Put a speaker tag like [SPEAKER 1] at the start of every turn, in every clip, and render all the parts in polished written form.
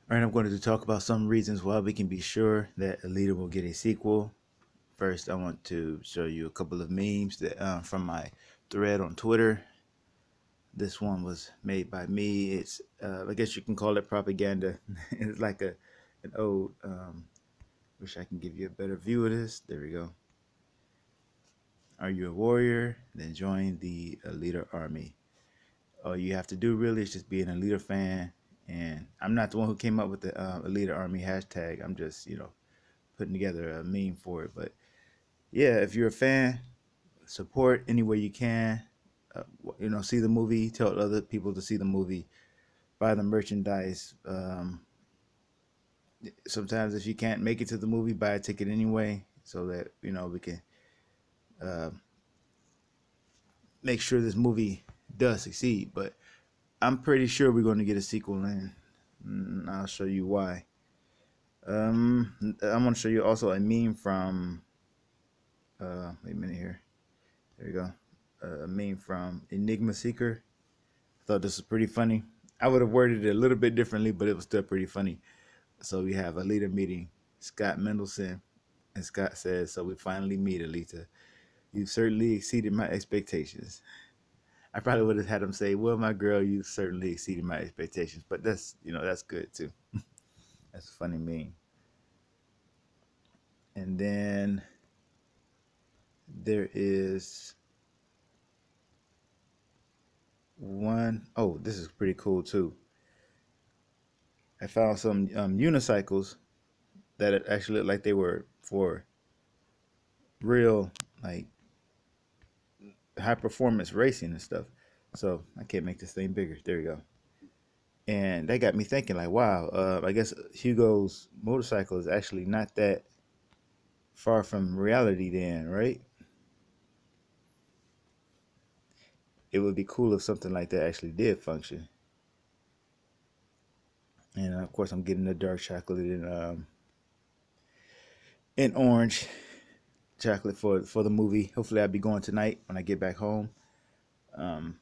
[SPEAKER 1] All right, I'm going to talk about some reasons why we can be sure that Alita will get a sequel. First, I want to show you a couple of memes that from my thread on Twitter. This one was made by me. It's I guess you can call it propaganda. It's like an old. Wish I can give you a better view of this. There we go. Are you a warrior? Then join the Alita Army. All you have to do really is just be an Alita fan. And I'm not the one who came up with the Alita Army hashtag. I'm just putting together a meme for it. But yeah, if you're a fan, support any way you can. See the movie, tell other people to see the movie, buy the merchandise. Sometimes if you can't make it to the movie, buy a ticket anyway, so that we can uh, make sure this movie does succeed. But I'm pretty sure we're going to get a sequel, and I'll show you why. I'm going to show you also a meme from. Wait a minute here. There you go. A meme from Enigma Seeker. I thought this was pretty funny. I would have worded it a little bit differently, but it was still pretty funny. So we have Alita meeting Scott Mendelson, and Scott says, "So we finally meet, Alita. You've certainly exceeded my expectations." I probably would have had him say, "Well, my girl, you certainly exceeded my expectations," but that's good too. That's a funny meme. And then there is one, oh, this is pretty cool too. I found some unicycles that actually looked like they were for real, like high performance racing and stuff. So I can't make this thing bigger. There we go. And that got me thinking, like, wow, I guess Hugo's motorcycle is actually not that far from reality then, right? It would be cool if something like that actually did function. And of course, I'm getting the dark chocolate and orange chocolate for the movie. Hopefully, I'll be going tonight when I get back home. Um,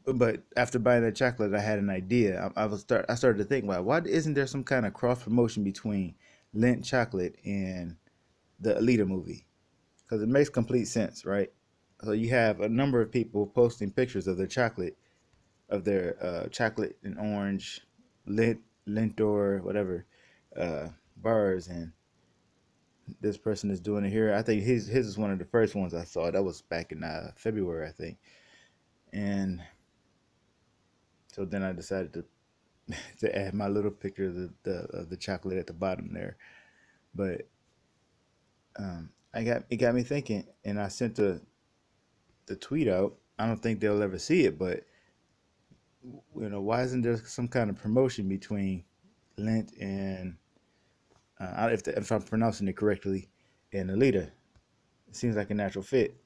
[SPEAKER 1] but after buying that chocolate, I had an idea. I started to think, well, why isn't there some kind of cross promotion between Lindt chocolate and the Alita movie? Because it makes complete sense, right? So you have a number of people posting pictures of their chocolate, chocolate and orange Lindt or whatever bars, and this person is doing it here. I think his is one of the first ones I saw. That was back in February, I think. And so then I decided to to add my little picture of the chocolate at the bottom there. But it got me thinking, and I sent the tweet out. I don't think they'll ever see it, but why isn't there some kind of promotion between Lindt and if I'm pronouncing it correctly, and Alita? It seems like a natural fit.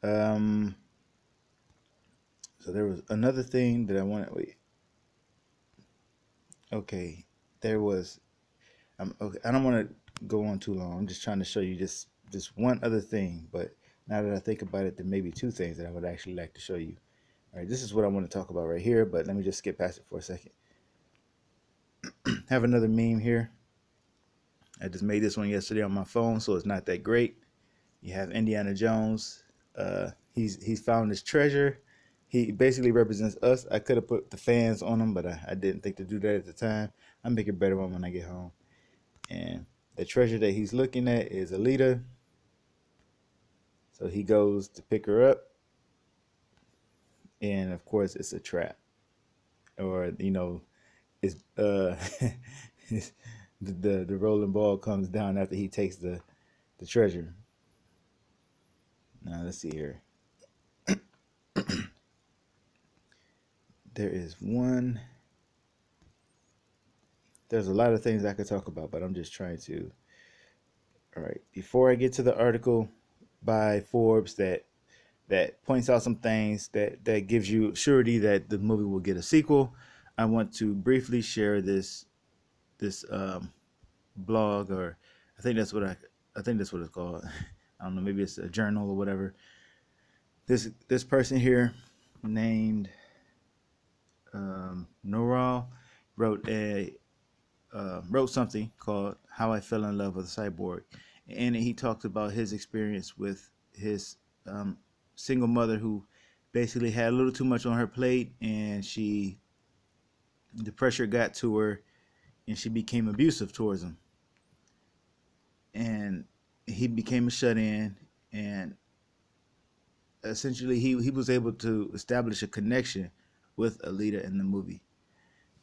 [SPEAKER 1] Um, so there was another thing that I wanted. Wait, okay, there was. Okay, I don't want to go on too long. I'm just trying to show you just one other thing. But now that I think about it, there may be two things that I would actually like to show you. All right, this is what I want to talk about right here. But let me just skip past it for a second. Have another meme here. I just made this one yesterday on my phone, so it's not that great. You have Indiana Jones. He's found his treasure. He basically represents us. I could have put the fans on him, but I didn't think to do that at the time. I'll make a better one when I get home. And the treasure that he's looking at is Alita. So he goes to pick her up, and of course it's a trap, or it's it's, the rolling ball comes down after he takes the treasure. Now let's see here. There is one. There's a lot of things I could talk about, but I'm just trying to. All right, before I get to the article by Forbes that points out some things that gives you surety that the movie will get a sequel, I want to briefly share this blog, or I think that's what I think that's what it's called. I don't know, maybe it's a journal or whatever. This person here named Noral wrote something called "How I Fell in Love with a Cyborg," and he talks about his experience with his single mother who basically had a little too much on her plate, and the pressure got to her, and she became abusive towards him, and he became a shut-in, and essentially he was able to establish a connection with Alita in the movie,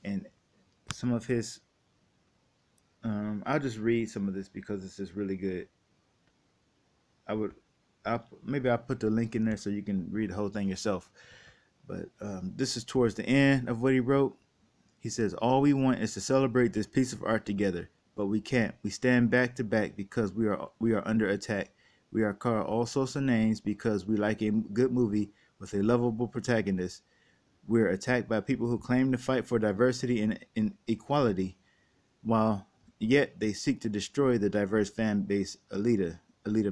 [SPEAKER 1] and some of his I'll just read some of this because this is really good. I would, maybe I'll put the link in there so you can read the whole thing yourself. But this is towards the end of what he wrote. He says, "All we want is to celebrate this piece of art together, but we can't. We stand back to back because we are under attack. We are called all sorts of names because we like a good movie with a lovable protagonist. We're attacked by people who claim to fight for diversity and equality, while yet they seek to destroy the diverse fan base Alita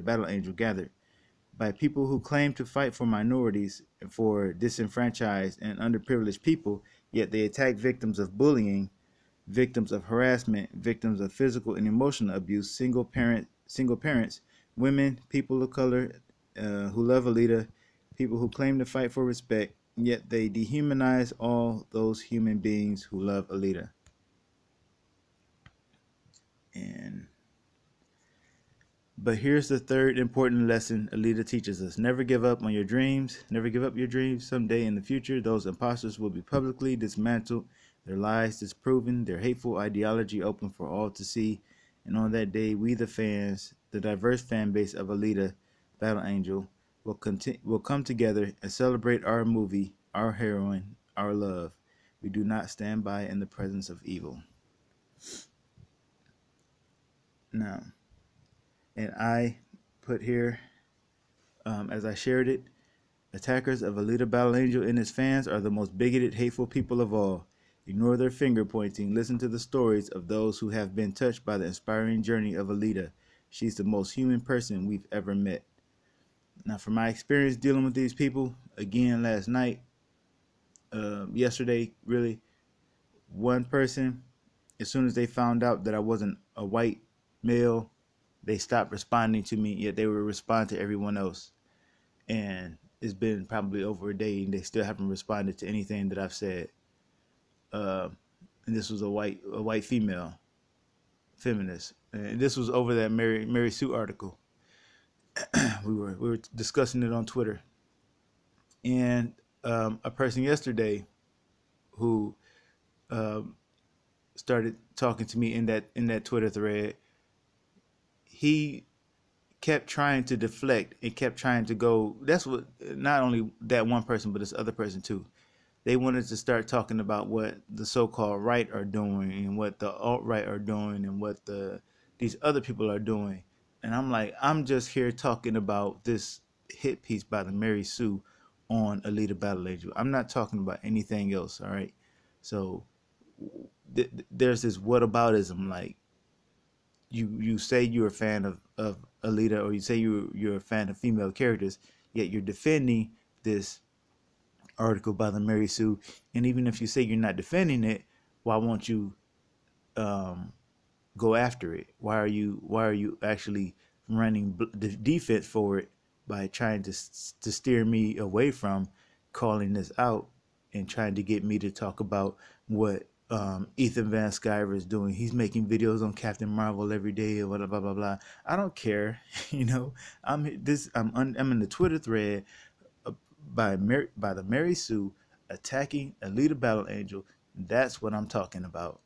[SPEAKER 1] Battle Angel gathered. By people who claim to fight for minorities, for disenfranchised and underprivileged people, yet they attack victims of bullying, victims of harassment, victims of physical and emotional abuse, single parents, women, people of color who love Alita, people who claim to fight for respect, yet they dehumanize all those human beings who love Alita." But here's the third important lesson Alita teaches us. Never give up on your dreams. Never give up your dreams. Someday in the future, those imposters will be publicly dismantled, their lies disproven, their hateful ideology open for all to see. And on that day, we the fans, the diverse fan base of Alita Battle Angel, will come together and celebrate our movie, our heroine, our love. We do not stand by in the presence of evil. Now, and I put here, as I shared it, attackers of Alita Battle Angel and its fans are the most bigoted, hateful people of all. Ignore their finger pointing. Listen to the stories of those who have been touched by the inspiring journey of Alita. She's the most human person we've ever met. Now, from my experience dealing with these people, again, last night, yesterday, really, one person, as soon as they found out that I wasn't a white male, they stopped responding to me, yet they would respond to everyone else. And it's been probably over a day, and they still haven't responded to anything that I've said. And this was a white female feminist, and this was over that Mary Sue article. we were discussing it on Twitter, and a person yesterday who started talking to me in that Twitter thread, he kept trying to deflect and kept trying to go. That's what, not only that one person, but this other person too. They wanted to start talking about what the so-called right are doing and what the alt-right are doing and what these other people are doing. And I'm like, I'm just here talking about this hit piece by the Mary Sue on Alita Battle Angel. I'm not talking about anything else, all right? So there's this whataboutism, like, you say you're a fan of Alita, or you say you're a fan of female characters, yet you're defending this article by the Mary Sue. And even if you say you're not defending it, why won't you go after it? Why are you actually running the defense for it by trying to steer me away from calling this out and trying to get me to talk about what Ethan Van Sciver is doing? He's making videos on Captain Marvel every day, or blah blah blah blah. I don't care, you know. I'm in the Twitter thread by the Mary Sue attacking Alita Battle Angel. That's what I'm talking about.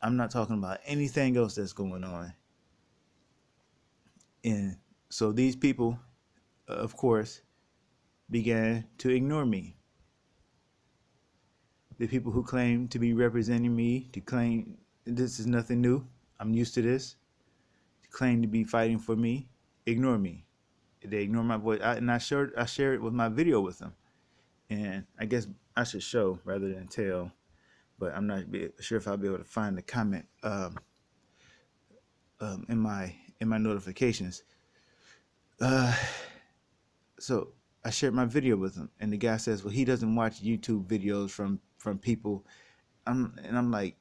[SPEAKER 1] I'm not talking about anything else that's going on. And so these people, of course, began to ignore me. The people who claim to be representing me, to claim this is nothing new, I'm used to this, to claim to be fighting for me, ignore me. They ignore my voice. I shared it with my video with them. And I guess I should show rather than tell, but I'm not sure if I'll be able to find the comment in my notifications. So I shared my video with him, and the guy says, well, he doesn't watch YouTube videos from people I'm like,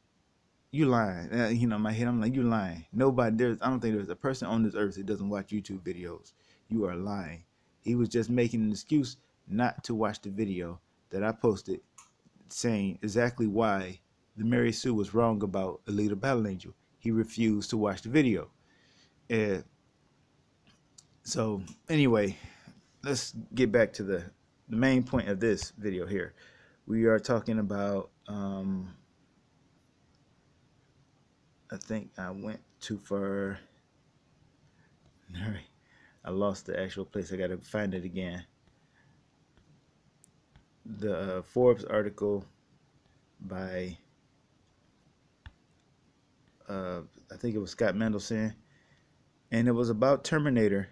[SPEAKER 1] you lying. You know, in my head, I'm like, you lying. Nobody there's. I don't think there's a person on this earth that doesn't watch YouTube videos. You are lying. He was just making an excuse not to watch the video that I posted, saying exactly why the Mary Sue was wrong about Alita Battle Angel. He refused to watch the video. And so anyway, let's get back to the main point of this video here. We are talking about I think I went too far. All right, I lost the actual place. I gotta find it again. The Forbes article by I think it was Scott Mendelson, and it was about Terminator.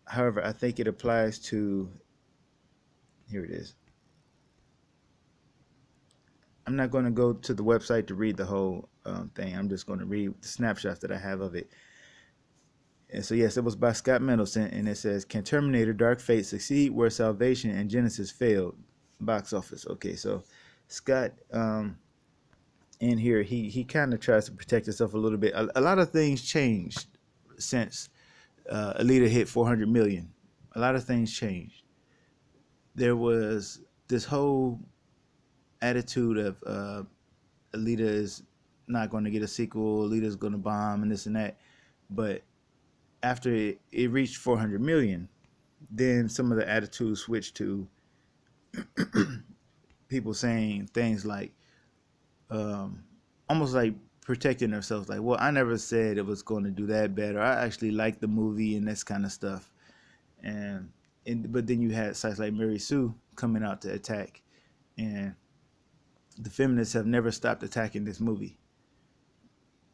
[SPEAKER 1] However, I think it applies to, here it is. I'm not going to go to the website to read the whole thing. I'm just going to read the snapshots that I have of it. And so, yes, it was by Scott Mendelson, and it says, "Can Terminator Dark Fate succeed where Salvation and Genesis failed? Box office." Okay, so Scott, in here, he kind of tries to protect himself a little bit. A lot of things changed since Alita hit 400 million. A lot of things changed. There was this whole attitude of Alita is not going to get a sequel, Alita's going to bomb, and this and that. But after it reached 400 million, then some of the attitudes switched to people saying things like, almost like protecting themselves, like, well, I never said it was going to do that bad, or I actually liked the movie and this kind of stuff. But then you had sites like Mary Sue coming out to attack, and the feminists have never stopped attacking this movie,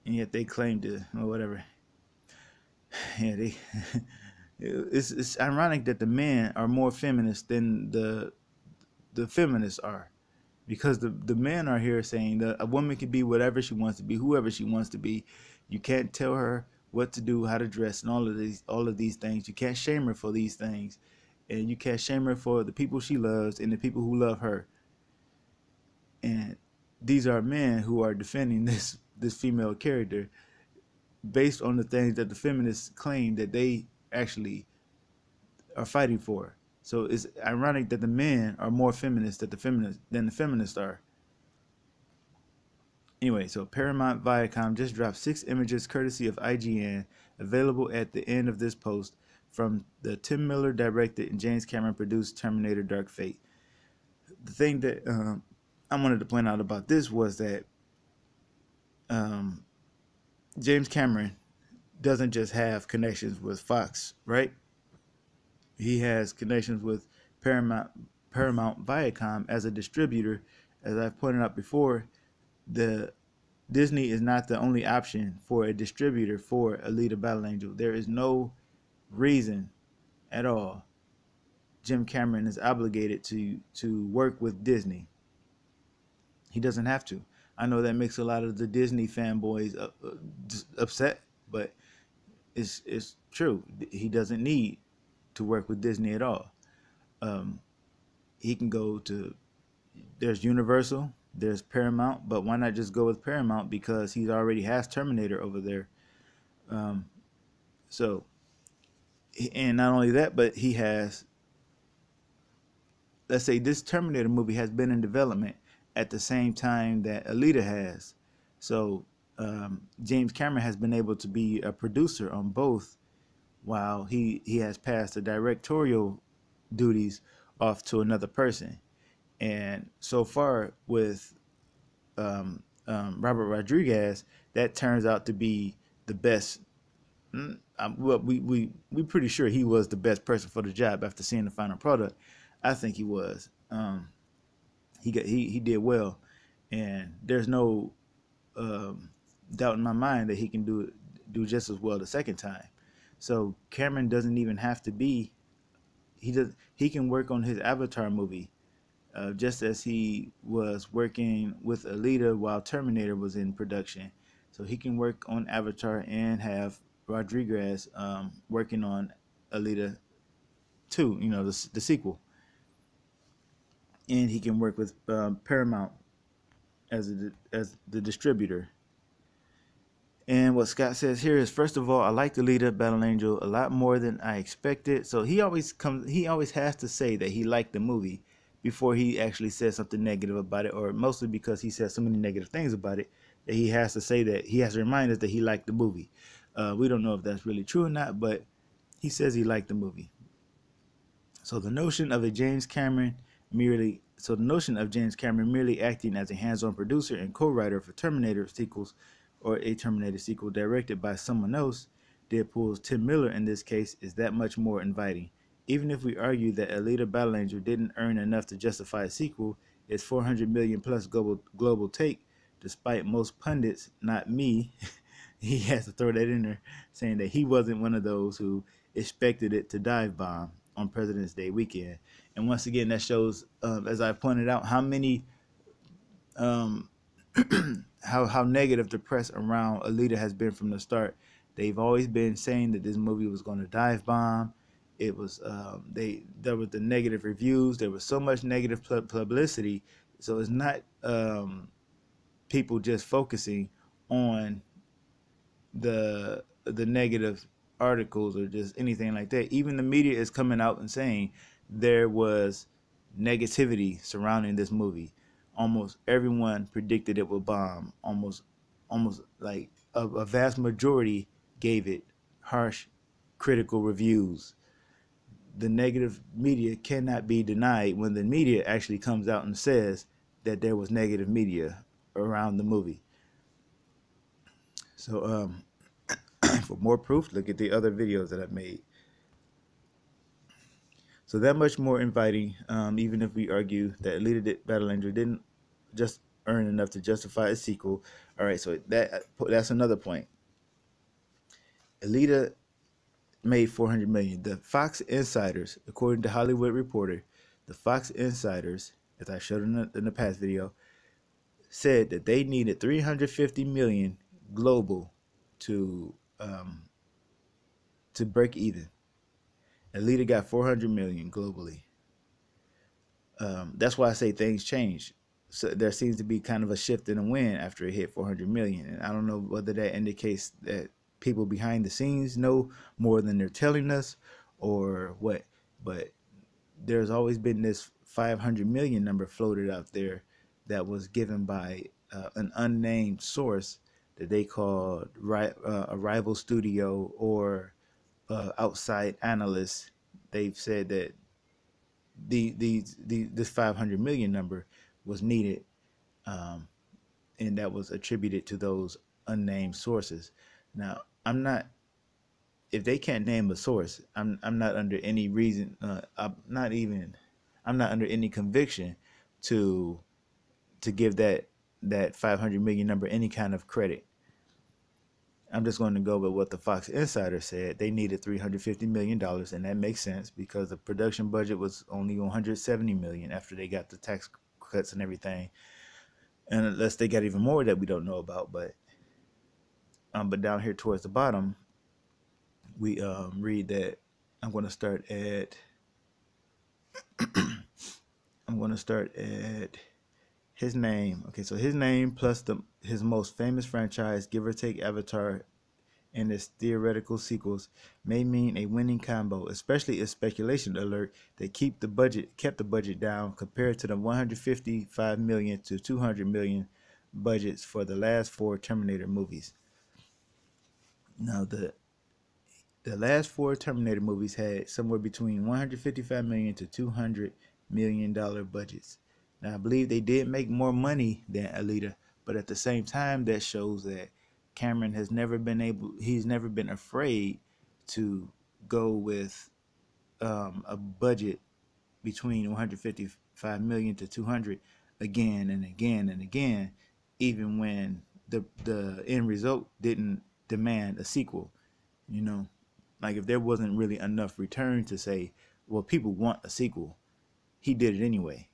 [SPEAKER 1] and yet they claim to, or whatever. Yeah, they. It's ironic that the men are more feminist than the feminists are, because the men are here saying that a woman can be whatever she wants to be, whoever she wants to be. You can't tell her what to do, how to dress, and all of these things. You can't shame her for these things, and you can't shame her for the people she loves and the people who love her. And these are men who are defending this female character based on the things that the feminists claim that they actually are fighting for. So it's ironic that the men are more feminist than the feminists are. Anyway, so Paramount Viacom just dropped 6 images courtesy of IGN, available at the end of this post, from the Tim Miller directed and James Cameron produced Terminator Dark Fate. The thing that I wanted to point out about this was that James Cameron doesn't just have connections with Fox, right? He has connections with Paramount Viacom as a distributor. As I've pointed out before, Disney is not the only option for a distributor for Alita Battle Angel. There is no reason at all Jim Cameron is obligated to work with Disney. He doesn't have to. I know that makes a lot of the Disney fanboys upset, but it's true. He doesn't need to work with Disney at all. He can go to, there's Universal, there's Paramount, but why not just go with Paramount, because he already has Terminator over there. So, and not only that, but he has, let's say this Terminator movie has been in development at the same time that Alita has. So James Cameron has been able to be a producer on both, while he has passed the directorial duties off to another person. And so far with Robert Rodriguez, that turns out to be the best. Well, we pretty sure he was the best person for the job after seeing the final product. I think he was. He did well, and there's no doubt in my mind that he can do just as well the second time. So Cameron doesn't even have to be. He can work on his Avatar movie, just as he was working with Alita while Terminator was in production. So he can work on Avatar and have Rodriguez working on Alita 2, you know, the sequel. And he can work with Paramount as the distributor. And what Scott says here is, first of all, I like Alita Battle Angel a lot more than I expected. So he always has to say that he liked the movie before he actually says something negative about it, or mostly because he says so many negative things about it that he has to say that he has to remind us that he liked the movie. We don't know if that's really true or not, but he says he liked the movie. So the notion of James Cameron merely acting as a hands-on producer and co-writer for Terminator sequels, or a Terminator sequel directed by someone else, Deadpool's Tim Miller in this case, is that much more inviting. Even if we argue that Alita Battle Angel didn't earn enough to justify a sequel, its 400 million plus global take, despite most pundits, not me, he has to throw that in there, saying that he wasn't one of those who expected it to dive bomb on President's Day weekend. And once again, that shows, as I pointed out, how many, how negative the press around Alita has been from the start. They've always been saying that this movie was going to dive bomb. It was there was the negative reviews. There was so much negative publicity. So it's not people just focusing on the negative articles or just anything like that. Even the media is coming out and saying there was negativity surrounding this movie. Almost everyone predicted it would bomb. Almost like a vast majority gave it harsh critical reviews. The negative media cannot be denied when the media actually comes out and says that there was negative media around the movie. So for more proof, look at the other videos that I've made. So that much more inviting, even if we argue that Alita Battle Angel didn't just earn enough to justify a sequel. All right, so that's another point. Alita made 400 million. The Fox insiders, according to Hollywood Reporter, the Fox insiders, as I showed in the past video, said that they needed 350 million global to break even. Alita got 400 million globally. That's why I say things change. So there seems to be kind of a shift in the wind after it hit 400 million, and I don't know whether that indicates that people behind the scenes know more than they're telling us, or what. But there's always been this 500 million number floated out there that was given by an unnamed source that they called a rival studio or outside analysts. They've said that this 500 million number was needed, and that was attributed to those unnamed sources. Now, I'm not. If they can't name a source, I'm not under any reason. I'm not under any conviction to give that 500 million number any kind of credit. I'm just going to go with what the Fox insider said. They needed $350 million, and that makes sense because the production budget was only $170 million after they got the tax cuts and everything. And unless they got even more that we don't know about, but down here towards the bottom, we read that I'm going to start at his name. Okay, so his name plus his most famous franchise, give or take Avatar, and its theoretical sequels may mean a winning combo, especially if speculation alert that kept the budget down compared to the 155 million to 200 million budgets for the last 4 Terminator movies. Now the last 4 Terminator movies had somewhere between 155 million to 200 million dollar budgets. Now I believe they did make more money than Alita, but at the same time that shows that Cameron he's never been afraid to go with a budget between 155 million to 200 again and again and again, even when the end result didn't demand a sequel. You know, like if there wasn't really enough return to say, well, people want a sequel, he did it anyway.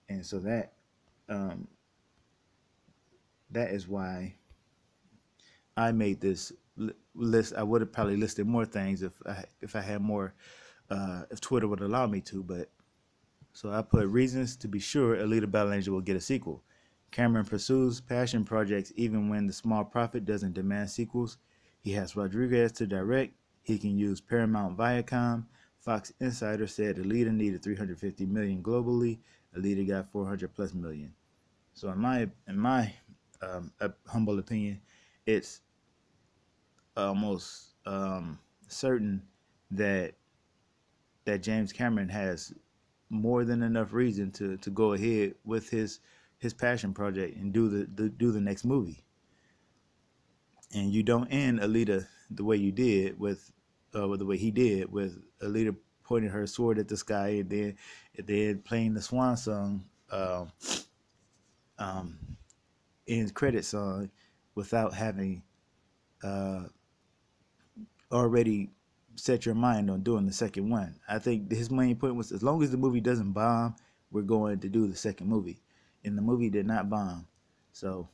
[SPEAKER 1] And so that is why I made this list. I would have probably listed more things if I had more, if Twitter would allow me to, but So I put reasons to be sure Alita Battle Angel will get a sequel. Cameron pursues passion projects even when the small profit doesn't demand sequels. He has Rodriguez to direct. He can use Paramount Viacom. Fox Insider said Alita needed 350 million globally. Alita got 400 plus million. So in my humble opinion, it's almost certain that James Cameron has more than enough reason to go ahead with his passion project and do the next movie. And you don't end Alita the way you did with the way he did with Alita pointing her sword at the sky and then playing the swan song um, end credit song without having uh, already set your mind on doing the second one. I think his main point was as long as the movie doesn't bomb, we're going to do the second movie. And the movie did not bomb. So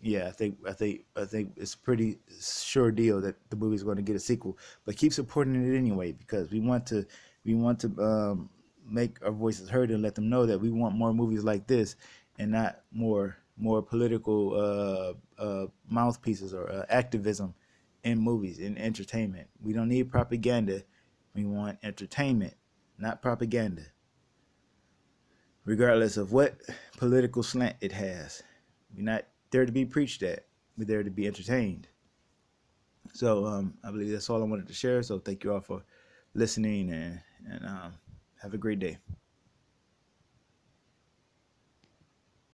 [SPEAKER 1] yeah, I think it's a pretty sure deal that the movie's going to get a sequel. But keep supporting it anyway because we want to make our voices heard and let them know that we want more movies like this and not more political mouthpieces or activism in movies in entertainment. We don't need propaganda. We want entertainment, not propaganda, regardless of what political slant it has. We're not there to be preached at. We're there to be entertained. So I believe that's all I wanted to share. So thank you all for listening and have a great day.